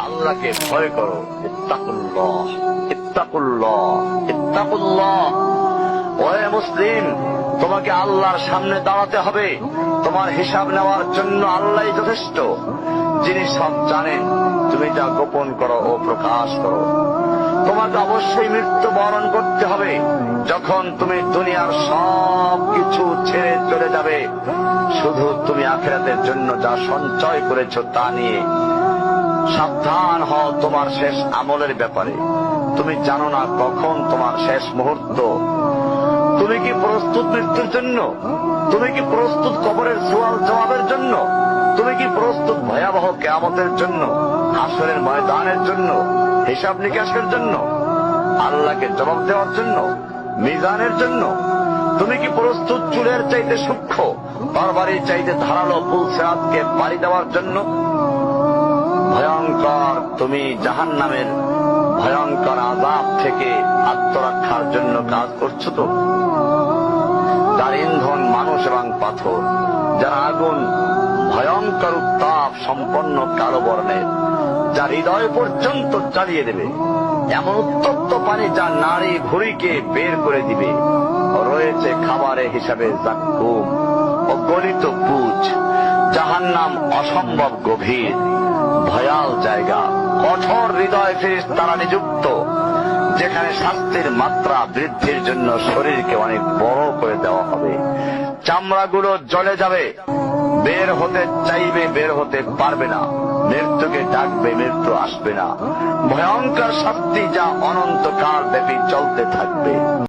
আল্লাহকে ভয় করো। ইত্তাকুল্লাহ, ইত্তাকুল্লাহ, ইত্তাকুল্লাহ। ওহে মুসলিম, তোমাকে আল্লাহর সামনে দাঁড়াতে হবে। তোমার হিসাব নেওয়ার জন্য আল্লাহই যথেষ্ট। যিনি সব জানেন, তুমি যা গোপন করো ও প্রকাশ করো। তোমাকে অবশ্যই মৃত্যু বরণ করতে হবে। যখন তুমি দুনিয়ার সব কিছু ছেড়ে চলে যাবে, শুধু তুমি আখিরাতের জন্য যা সঞ্চয় করেছো তা নিয়ে সাবধান হও তোমার শেষ আমলের ব্যাপারে। তুমি জানো না কখন তোমার শেষ মুহূর্ত। তুমি কি প্রস্তুত মৃত্যুর জন্য? তুমি কি প্রস্তুত কবরের সওয়াল জবাবের জন্য? তুমি কি প্রস্তুত ভয়াবহ কিয়ামতের জন্য, হাসরের ময়দানের জন্য, হিসাব নিকাশের জন্য, আল্লাহকে জবাব দেওয়ার জন্য, মিজানের জন্য? তুমি কি প্রস্তুত চুলের চাইতে সূক্ষ্ম, তরবারির চাইতে ধারালো পুল সিরাতকে পাড়ি দেওয়ার জন্য? ভয়ঙ্কর তুমি জাহান্নামের ভয়ঙ্কর আযাব থেকে আত্মরক্ষার জন্য কাজ করছো তো? যার ইন্ধন মানুষ এবং পাথর, যার আগুন ভয়ঙ্কর উত্তাপ সম্পন্ন কালো বর্ণের, যা হৃদয় পর্যন্ত জ্বালিয়ে দেবে, এমন উত্তপ্ত পানি যা নারী ভুঁড়িকে বের করে দিবে। রয়েছে খাবারে হিসাবে জাক্কুম ও গলিত পুঁজ। জাহান্নাম অসম্ভব গভীর, ভয়াল জায়গা। কঠোর হৃদয় ফেরেশতারা নিযুক্ত, যেখানে শাস্তির মাত্রা বৃদ্ধির জন্য শরীরকে অনেক বড় করে দেওয়া হবে। চামড়াগুলো জ্বলে যাবে, বের হতে চাইবে, বের হতে পারবে না। মৃত্যুকে ডাকবে, মৃত্যু আসবে না। ভয়ঙ্কর শাস্তি যা অনন্তকাল ব্যাপী চলতে থাকবে।